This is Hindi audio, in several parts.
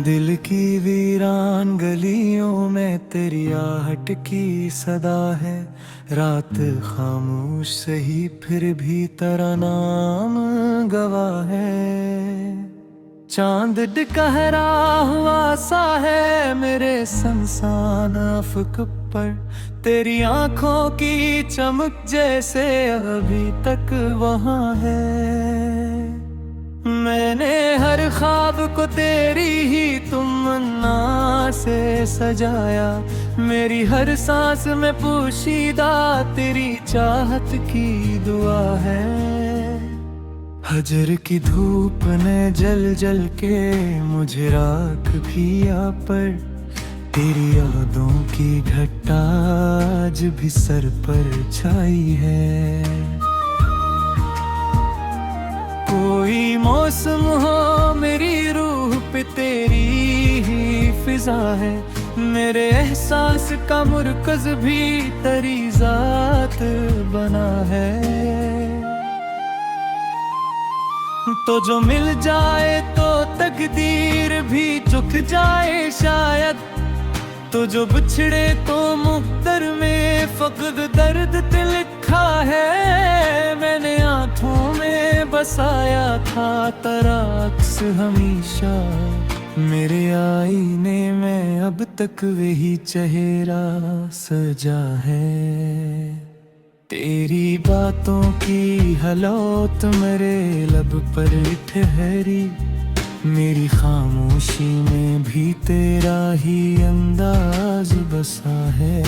दिल की वीरान गलियों में तेरी आहट की सदा है। रात खामोश सही फिर भी तेरा नाम गवाह है। चांद डकहरा हुआ सा है मेरे संसान अफक पर। तेरी आंखों की चमक जैसे अभी तक वहाँ है। मैंने हर ख्वाब को तेरी ही तमन्ना से सजाया। मेरी हर सांस में पोशीदा तेरी चाहत की दुआ है। हजर की धूप ने जल जल के मुझे राख किया, पर तेरी यादों की घटा आज भी सर पर छाई है। कोई मौसम हो मेरी रूह पे तेरी ही फिजा है। मेरे एहसास का मुरकज भी तेरी जात बना है। तो जो मिल जाए तो तकदीर भी झुक जाए शायद। तो जो बिछड़े तो मुक़द्दर में फक़द दर्द लिखा है। मैंने आँखों में बसाया था तेरा अक्स हमेशा। मेरे आईने में अब तक वही चेहरा सजा है। तेरी बातों की हलौत मेरे लब पर ठहरी। मेरी खामोशी में भी तेरा ही अंदाज बसा है।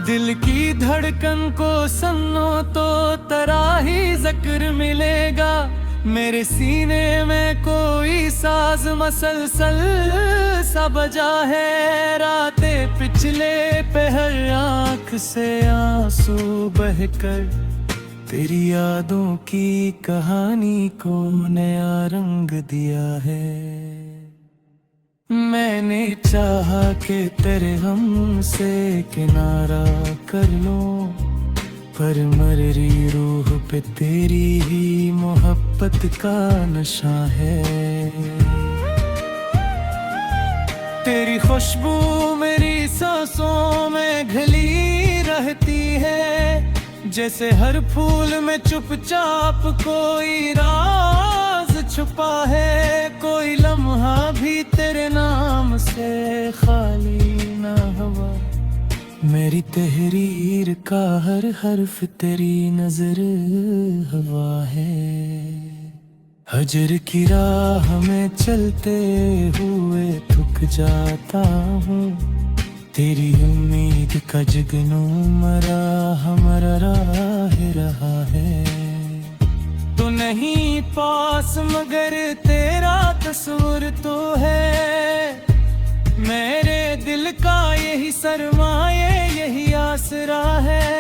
दिल की धड़कन को सुनो तो तेरा ही जिक्र मिलेगा। मेरे सीने में कोई साज मसलसल सा बजा है। रातें पिछले पहर आँख से आंसू बहकर तेरी यादों की कहानी को नया रंग दिया है। मैंने चाहा कि तेरे गम से किनारा कर लूं, पर मरी रूह पे तेरी ही मोहब्बत का नशा है। तेरी खुशबू मेरी सांसों में घुली रहती है। जैसे हर फूल में चुपचाप कोई राज छुपा है। कोई लम्हा भी तेरे नाम से खाली ना हुआ। मेरी तहरीर का हर हर्फ तेरी नजर हवा है। हजर की राह में चलते हुए थक जाता हूँ। तेरी उम्मीद का जुगनू मरा हमारा राह रहा है। तो नहीं पास मगर तेरा तस्वीर तो है। मेरे दिल का यही सरमाए यही आसरा है।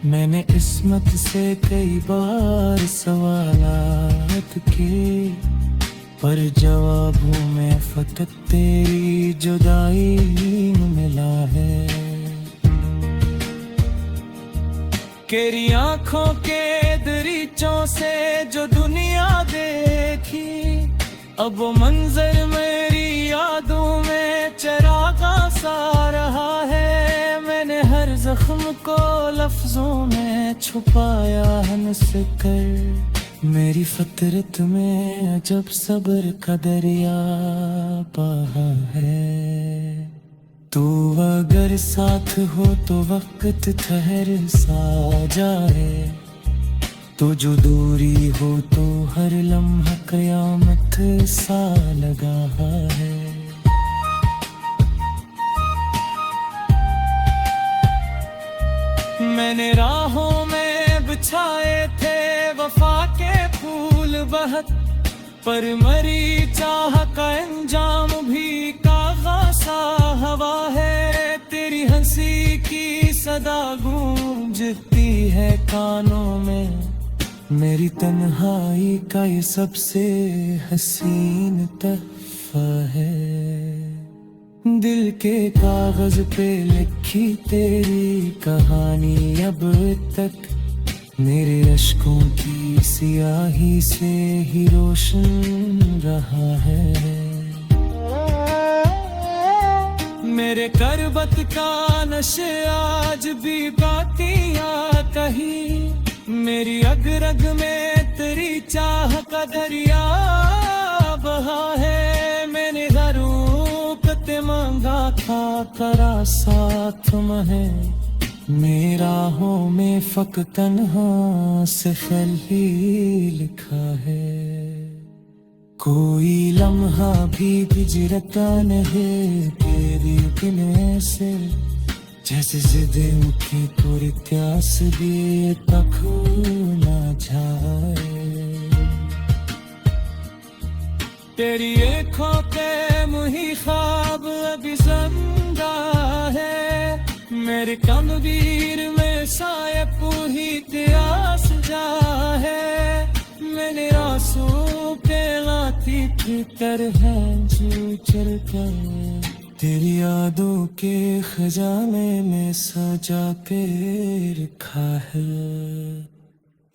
मैंने किस्मत से कई बार सवालात किए, पर जवाबों में फकत तेरी जुदाई मिला है। तेरी आंखों के दरीचों से जो दुनिया देखी, अब वो मंजर मेरी यादों में चिरागा सा रहा है। मैंने हर जख्म को लफ्जों में छुपाया हंस कर। मेरी फितरत में अजब सब्र का दरिया बहा है। तू अगर साथ हो तो वक्त ठहर सा जाए, तो जो दूरी हो तो हर लम्हा कयामत सा लगा है। मैंने राहों में बिछाए थे वफा के फूल बहत, पर मरी चाह का अंजाम भी कागा सा हवा है। तेरी हंसी सदा गूंजती है कानों में। मेरी तन्हाई का ये सबसे हसीन तोहफा है। दिल के कागज पे लिखी तेरी कहानी अब तक मेरे अश्कों की सियाही से ही रोशन रहा है। मेरे करबत का नशे आज भी बातियां कही। मेरी रग रग में तेरी चाह का दरिया बहा है। मैंने ज़रूर ते मांगा था करा साथ महे। मेरा हो में फक तन्हा से फल ही लिखा है। कोई लम्हा भी गुजरता नहीं तेरी बिन से। जैसे जिदे उठी पूरी प्यास भी तक ना जाए। तेरी आँखों पे मुही ख्वाब अभी जिंदा है। मेरे कमबीर में साये पूरी प्यास जा है। मैंने आंसू पे लाती फिकर है जो चल कर। तेरी यादों के खजाने में सजा के रखा है।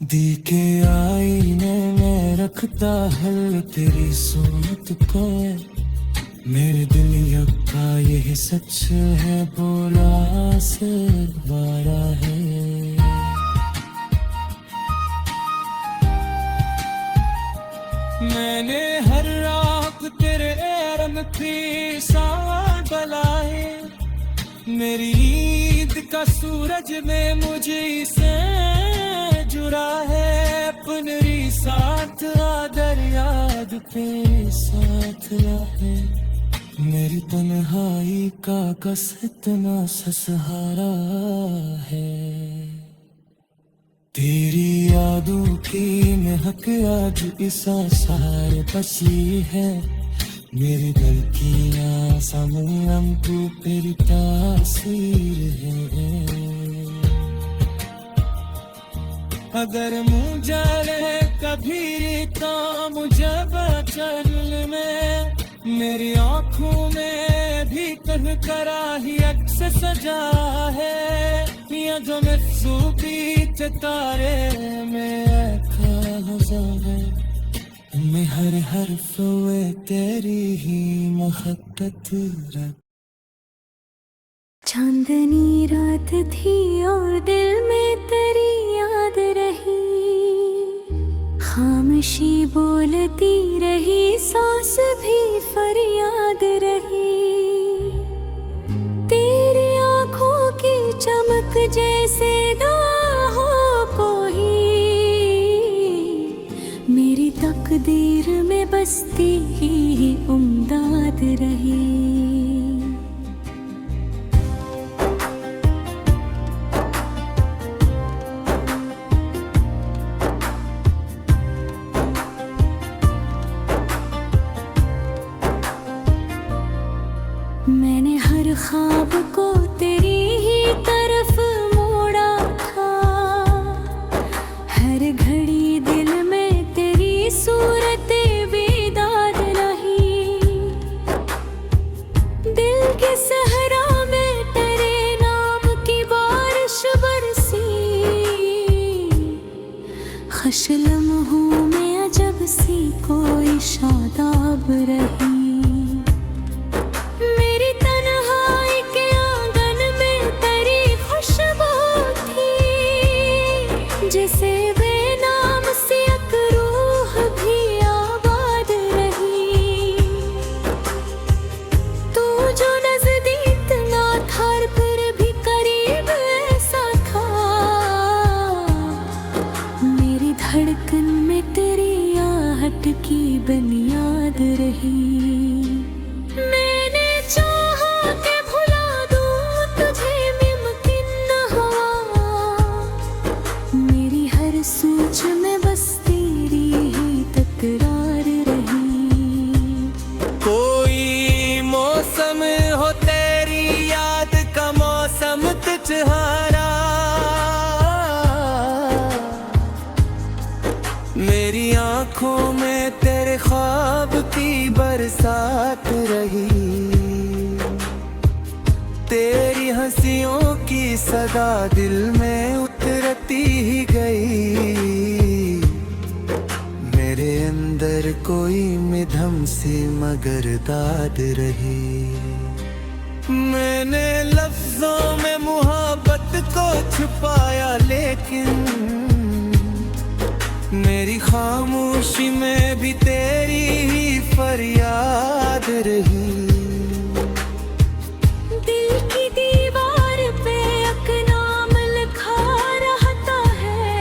दी के आईने में रखता है तेरी सूरत को। मेरे दिल का यही सच है बोला से बारा है। मैंने हर रात तेरे रंग की सांस बलाए। मेरी ईद का सूरज में मुझे इसे जुड़ा है। पुनरी साथ आदर याद पे साथ रहे। मेरी तन्हाई का कस इतना सहारा है। तेरी यादों की महक आज इस सारे बसी है। मेरे दिल की आसमां को तेरी तासीर है। अगर मुझे कभी तो मुझे बचल में। मेरी आँखों में भी कह करा ही अक्स सजा है। या जो मैं सूफी तारे में खाजा है। मैं हर हर्फ में तेरी ही मोहब्बत रख। चांदनी रात थी और दिल में तेरी याद रही। खामोशी बोलती रही सांस भी फरियाद रही। तेरी आँखों की चमक जैसे ना हो कोई। मेरी तकदीर में बसती ही उम्दाद रही। मैंने हर ख्वाब को तेरी ही तरफ मोड़ा था। हर घड़ी दिल में तेरी सूरत बेदार रही। दिल के सहरा में तेरे नाम की बारिश बरसी। खुश लम्हों में अजब सी कोई शादाब रही। जैसे बेनाम सी एक रूह भी आबाद रही। तू जो नजदीक ना था फिर भी करीब ऐसा था। मेरी धड़कन में तेरी आहट की बुनियाद रही। सोच में बस तेरी ही तकरार रही। कोई मौसम हो तेरी याद का मौसम तुझहारा। आँखों में तेरे ख्वाब की बरसात रही, तेरी हंसियों की सदा दिल में उतरती ही गई। मेरे अंदर कोई मिधम सी मगर दाद रही। मैंने लफ्जों में मोहब्बत को छुपाया, लेकिन मेरी खामोशी में भी तेरी ही फरियाद रही। दिल की दीवार पे एक नाम लिखा रहता है,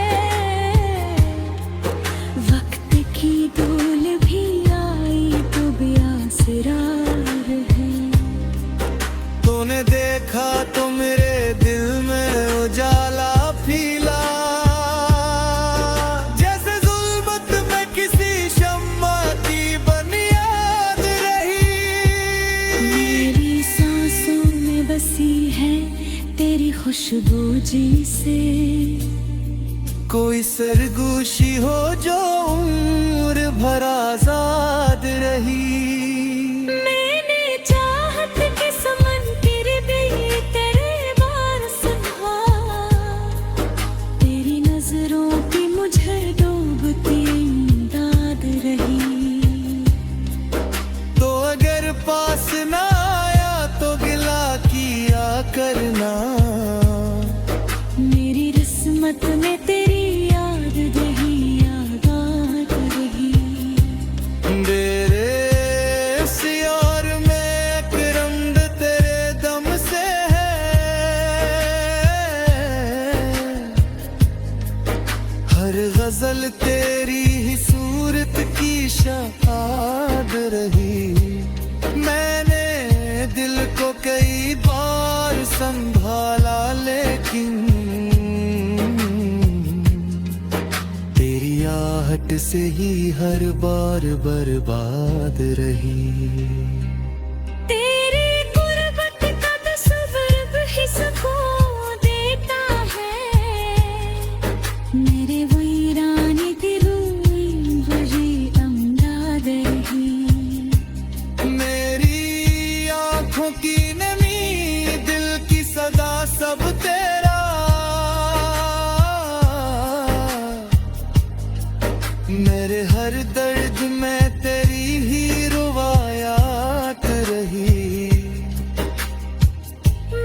वक्त की डोल भी आई तो बेआसरार है। तूने देखा तो मेरे दिल में उजाला फीला, जैसे जुल्मत में किसी शम्मा की बुनियाद रही। मेरी सांसों में बसी है तेरी खुशबू जिसे कोई सरगोशी हो जो उम्र भर आजाद रही। पास ना आया तो गिला किया करना, मेरी किस्मत में तेरी याद रही, याद रही। मेरे इस यार में एक रंग तेरे दम से है, हर गजल तेरी ही सूरत की शाद रही। मैंने दिल को कई बार संभाला, लेकिन तेरी आहट से ही हर बार बर्बाद रही। तेरी गुर्बत का तस्वीर भी सुकून देता है, मेरे वीरानी दिलों में वही अमदाद रही। आँखों की नमी, दिल की सदा सब तेरा, मेरे हर दर्द में तेरी ही रुवायात रही।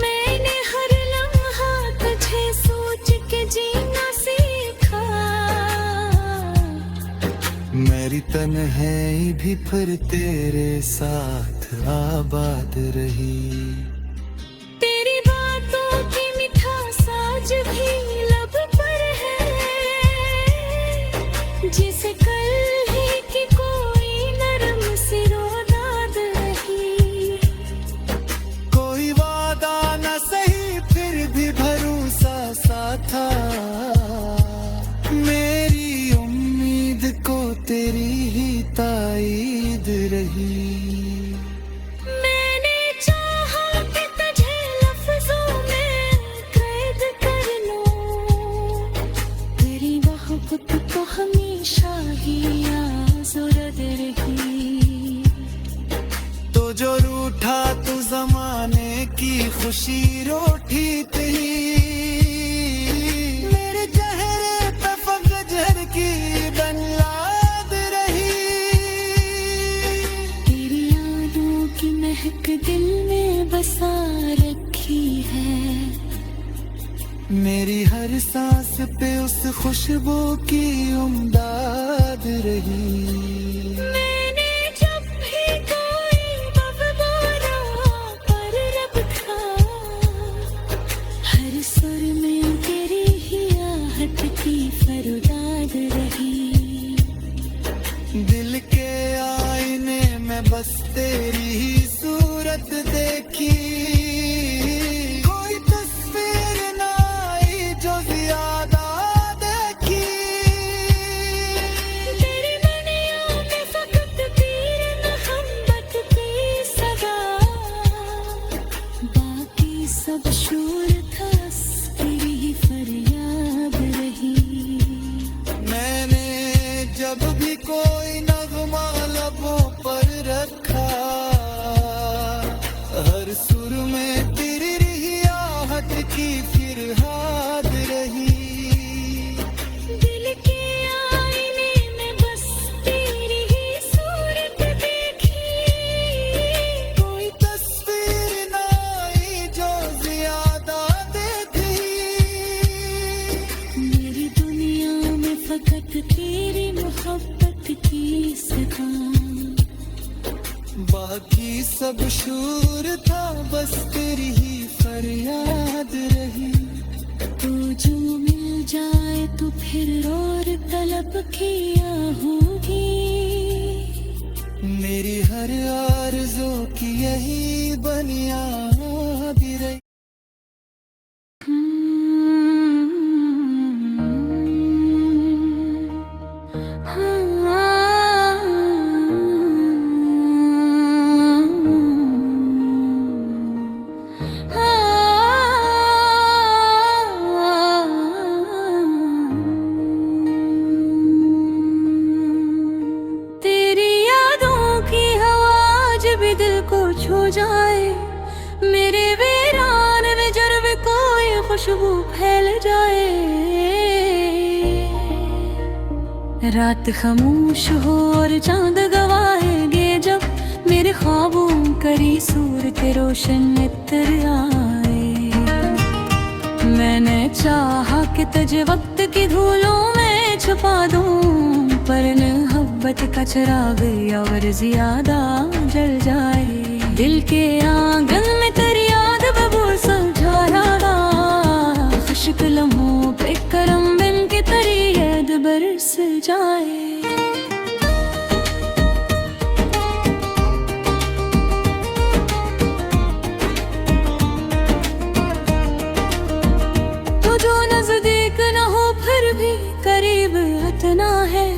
मैंने हर लम्हा तुझे सोच के जीना सीखा, मेरी तन्हाई भी फिर तेरे साथ आबाद रही। तेरी बातों की मिठास आज भी लब पर है, जिसे कल ही की कोई नरम सी रोदाद रही। कोई वादा न सही फिर भी भरोसा सा था, मेरी उम्मीद को तेरी ही ताईद रही। तो हमेशा ही आज़ुरद रही। तो जो रूठा तो जमाने की खुशी रोटी थी, मेरे चेहरे पे फजर की बुनियाद रही। तेरी यादों की महक दिल में बसा रखी है, मेरी हर सांस पे उस खुशबू की उम्दाद रही। मैंने जब भी कोई मवबारा पर रब था, हर सुर में तेरी ही आहट की फरियाद रही। दिल के आईने में बस तेरी ही सूरत देखी, सब शोर था, तेरी ही फरियाद रही। मैंने जब भी को हर सुर में तेरी रही आहट की फिरहाद रही। दिल के आईने में बस तेरी ही सूरत देखी, कोई तस्वीर ना आई जो ज्यादा देखी। मेरी दुनिया में फकत तेरी मोहब्बत की सदा, बाकी सब शूर था बस तेरी ही फरियाद रही। तो जो मिल जाए तो फिर और तलब किया होगी। मेरी हर आरज़ू की यही बुनियाद रही। तेरी यादों की हवा आज भी दिल को छू जाए, मेरे वीरान नजर में कोई खुशबू फैल जाए। रात खामोश हो और चांद गवाएंगे जब, मेरे ख्वाबों करी सूरत रोशन इत्र आए। मैंने चाहा कि तुझे वक्त की धूलों में छुपा दूं, पर मोहब्बत का चिराग और ज्यादा जल जाए। दिल के आंगन में तेरी याद बबूल सुलझा रहा, खुशक लम्हों पे करम बिन के तेरी याद बरस जाए। तो जो नजदीक न हो फिर भी करीब इतना है,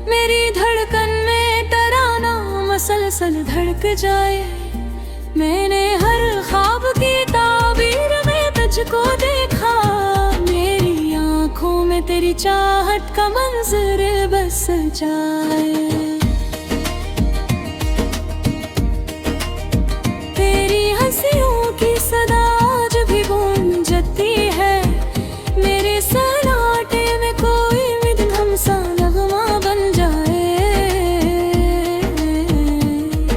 मेरी धड़कन में तराना मसलसल धड़क जाए। मैंने हर ख्वाब की ताबीर में तुझको देखा, मेरी आंखों में तेरी चाहत का मंजर बस जाए। तेरी हंसियों की सदा आज भी गूंजती है, मेरे सन्नाटे में कोई मिदम सा नगमा बन जाए।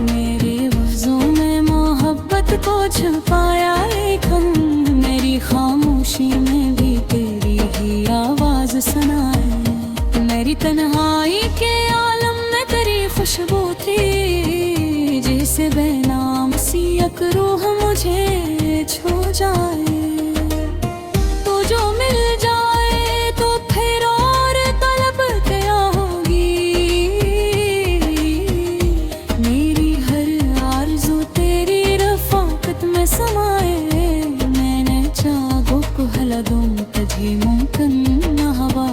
मेरे लफ्ज़ों में मोहब्बत को छुपाया एक खंड, मेरी खामोशी में भी तेरी ही आवाज सुनाए। मेरी तन्हाई के आलम में तेरी खुशबू थी, जैसे बेनाम सी एक रूह मुझे छू जाए। तो जो मिल जाए तो फिर और तलब क्या होगी। मेरी हर आरज़ू तेरी रफ़ाकत में समाए, मैंने चाहों को हला दूं तुझे मुमकिन न हवा।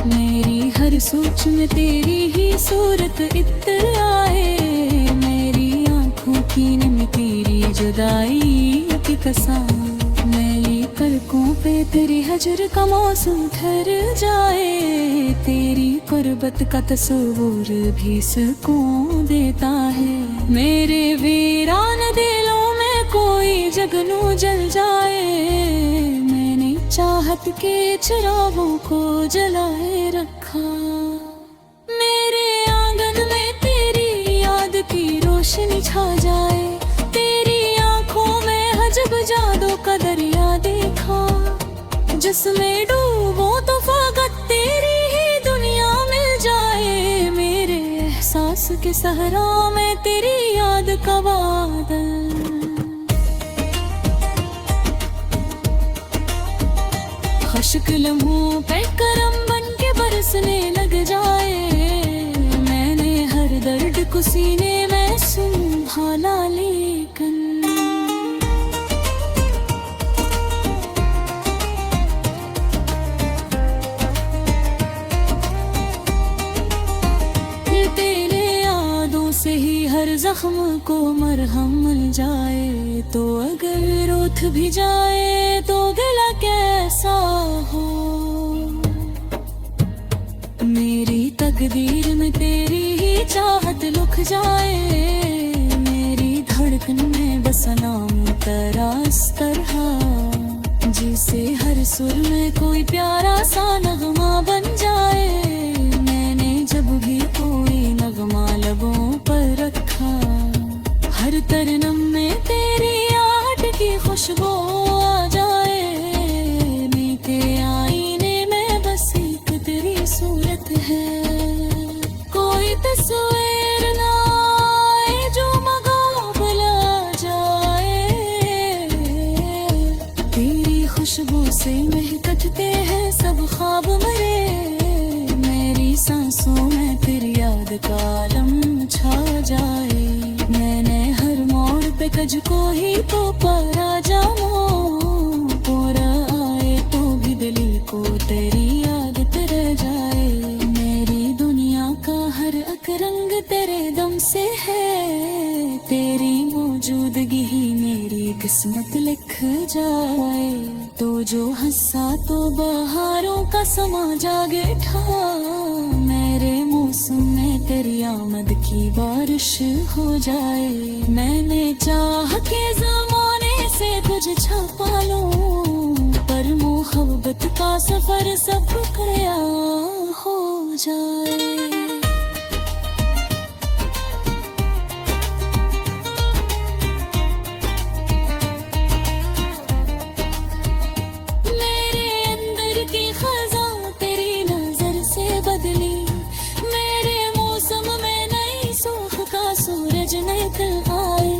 मेरी हर सोच में तेरी ही सूरत इत्र आए, मेरी आंखों की नमी तेरी जुदाई की कसम। मैली पलकों पे तेरी हजर का मौसम ठहर जाए, तेरी कुर्बत का तस्वूर भी सुकून देता है। मेरे वीरान दिलों में कोई जगनू जल जाए, मैंने चाहत के चिरागों को जलाए रखा। मेरे आंगन में तेरी याद की रोशनी छा जाए, तेरी आंखों में हजब जादू का दरिया देखा, जिसमें डूबो तो फकत तेरी ही दुनिया मिल जाए। मेरे एहसास के सहरा में तेरी याद का बादल, खुशक लम्हों पे करम बन के बरसने लग जाए। मैंने हर दर्द को सीने में संभाला, लेकिन तेरे यादों से ही हर जख्म को मरहम मिल जाए। तो अगर उठ भी जाए तो गिला कैसा हो, मेरी तकदीर में तेरी ही चाहत लुक जाए। मेरी धड़कन में बसा नाम तेरा इस तरह, जिसे हर सुर में कोई प्यारा सा नगमा बन जाए। मैंने जब भी कोई नगमा लबों पर रखा, हर तरनम में तेरी आट की खुशबू आ जाए। मीठे आईने में बस एक तेरी सूरत है, कोई तस्वीर ना आए जो मुकाबला जाए। तेरी खुशबू से महकते हैं सब ख्वाब मरे, मेरी सांसों में तेरी याद का आलम छा जाए। मैंने हर मोड़ पे कज को ही तो परा जामो, पूरा आए तो भी दिली को तेरी आदत रह जाए। मेरी दुनिया का हर एक रंग तेरे दम से है, तेरी मौजूदगी ही मेरी किस्मत लिख जाए। तो जो हंसा तो बहारों का समा जागे ठा, मेरे मौसम में तेरी आमद की बारिश हो जाए। मैंने चाह के ज़माने से तुझे छपा लूं, पर मोहब्बत का सफर सब रुकया हो जाए। सूरज निकल आए,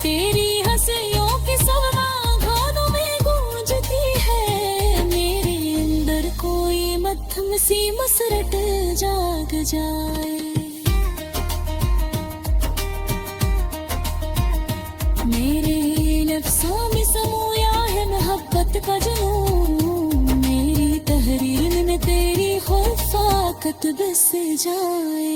तेरी हंसियों की सवना घानों में गूंजती है। मेरे अंदर कोई मध्यम सी मसरत जाग जाए। मेरे लफ्ज़ों में समोया है मोहब्बत का जुनून, मेरी तहरीर में तेरी खौफाकत बस जाए।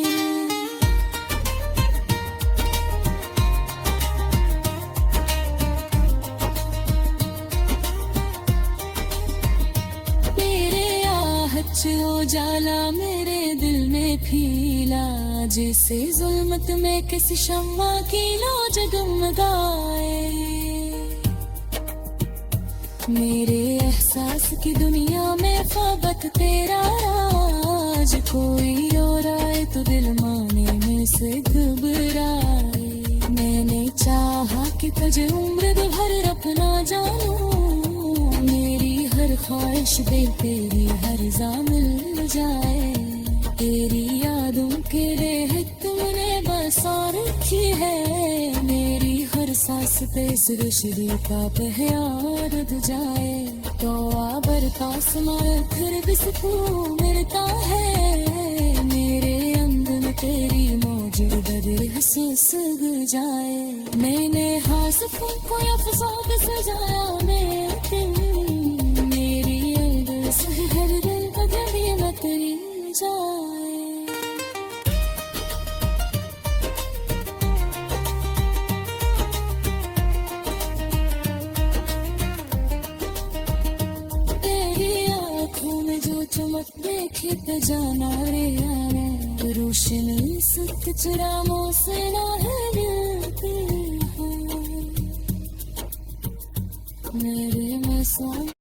उजाला मेरे दिल में फीला, जिसे जुल्मत में किसी शम्मा की लो जगमगाए। मेरे एहसास की दुनिया में फ़ाबत तेरा राज, कोई और आए तो दिल माने में से घबराए। मैंने चाहा कि तुझे उम्र भर अपना जानूं, मेरी हर ख्वाहिश दिल तेरी हर जा मिल जाए। तेरी यादों के रेह तुमने बसा रखी है, मेरी हर सांस पे सुरशरी का प्यार रुध जाए। तो आबर पास फिर भी सुकून मिलता है, मेरे अंदर में तेरी मौजूद महसूस हो जाए। मैंने हाथ को या फसाद सजाया मेरी अंदर से हर दिल का गली में तेरी जाए। तेरी आँखों में जो चमक देखे पे जाना रे आने, रोशनी सत्य चुरामों से ना है मिलती है। मेरे में